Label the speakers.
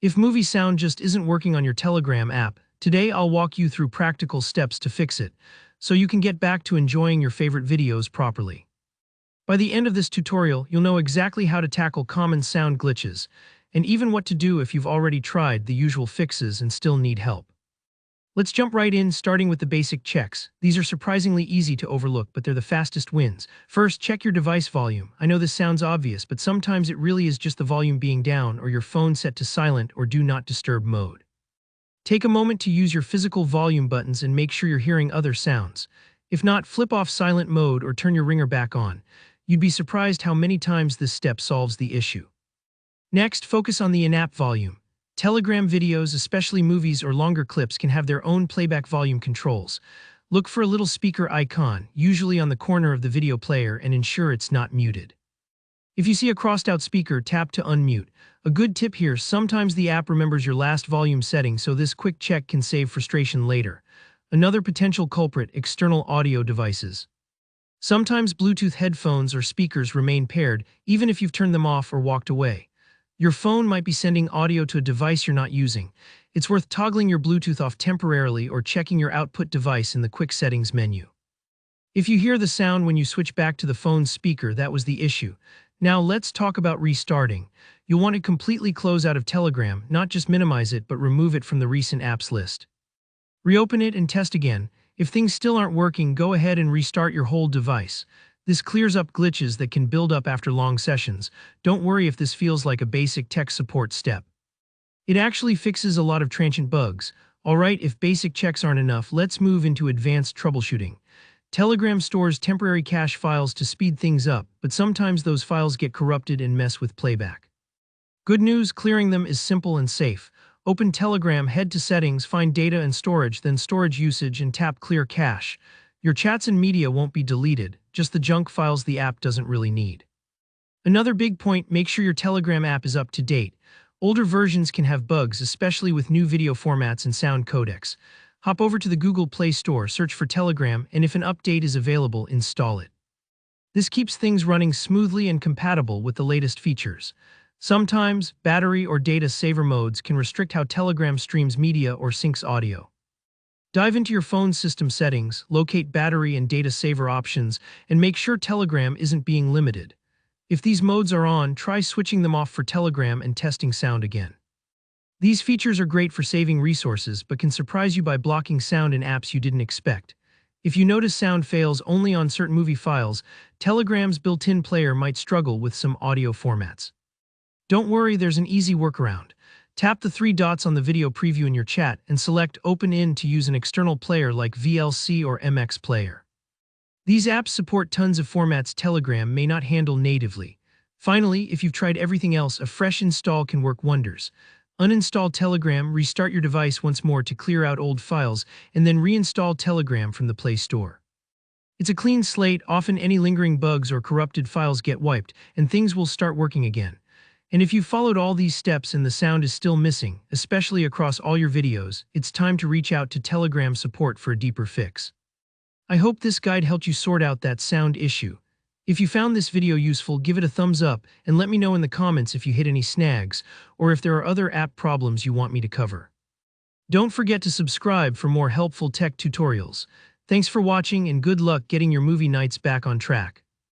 Speaker 1: If movie sound just isn't working on your Telegram app, today I'll walk you through practical steps to fix it, so you can get back to enjoying your favorite videos properly. By the end of this tutorial, you'll know exactly how to tackle common sound glitches, and even what to do if you've already tried the usual fixes and still need help. Let's jump right in, starting with the basic checks. These are surprisingly easy to overlook, but they're the fastest wins. First, check your device volume. I know this sounds obvious, but sometimes it really is just the volume being down or your phone set to silent or do not disturb mode. Take a moment to use your physical volume buttons and make sure you're hearing other sounds. If not, flip off silent mode or turn your ringer back on. You'd be surprised how many times this step solves the issue. Next, focus on the in-app volume. Telegram videos, especially movies or longer clips, can have their own playback volume controls. Look for a little speaker icon, usually on the corner of the video player, and ensure it's not muted. If you see a crossed-out speaker, tap to unmute. A good tip here, sometimes the app remembers your last volume setting, so this quick check can save frustration later. Another potential culprit, external audio devices. Sometimes Bluetooth headphones or speakers remain paired, even if you've turned them off or walked away. Your phone might be sending audio to a device you're not using. It's worth toggling your Bluetooth off temporarily or checking your output device in the quick settings menu. If you hear the sound when you switch back to the phone's speaker, that was the issue. Now let's talk about restarting. You'll want to completely close out of Telegram, not just minimize it, but remove it from the recent apps list. Reopen it and test again. If things still aren't working, go ahead and restart your whole device. This clears up glitches that can build up after long sessions. Don't worry if this feels like a basic tech support step. It actually fixes a lot of transient bugs. Alright, if basic checks aren't enough, let's move into advanced troubleshooting. Telegram stores temporary cache files to speed things up, but sometimes those files get corrupted and mess with playback. Good news, clearing them is simple and safe. Open Telegram, head to Settings, find Data and Storage, then Storage Usage, and tap Clear Cache. Your chats and media won't be deleted, just the junk files the app doesn't really need. Another big point, make sure your Telegram app is up to date. Older versions can have bugs, especially with new video formats and sound codecs. Hop over to the Google Play Store, search for Telegram, and if an update is available, install it. This keeps things running smoothly and compatible with the latest features. Sometimes, battery or data saver modes can restrict how Telegram streams media or syncs audio. Dive into your phone's system settings, locate battery and data saver options, and make sure Telegram isn't being limited. If these modes are on, try switching them off for Telegram and testing sound again. These features are great for saving resources, but can surprise you by blocking sound in apps you didn't expect. If you notice sound fails only on certain movie files, Telegram's built-in player might struggle with some audio formats. Don't worry, there's an easy workaround. Tap the three dots on the video preview in your chat and select Open In to use an external player like VLC or MX Player. These apps support tons of formats Telegram may not handle natively. Finally, if you've tried everything else, a fresh install can work wonders. Uninstall Telegram, restart your device once more to clear out old files, and then reinstall Telegram from the Play Store. It's a clean slate, often any lingering bugs or corrupted files get wiped, and things will start working again. And if you've followed all these steps and the sound is still missing, especially across all your videos, it's time to reach out to Telegram support for a deeper fix. I hope this guide helped you sort out that sound issue. If you found this video useful, give it a thumbs up and let me know in the comments if you hit any snags or if there are other app problems you want me to cover. Don't forget to subscribe for more helpful tech tutorials. Thanks for watching and good luck getting your movie nights back on track.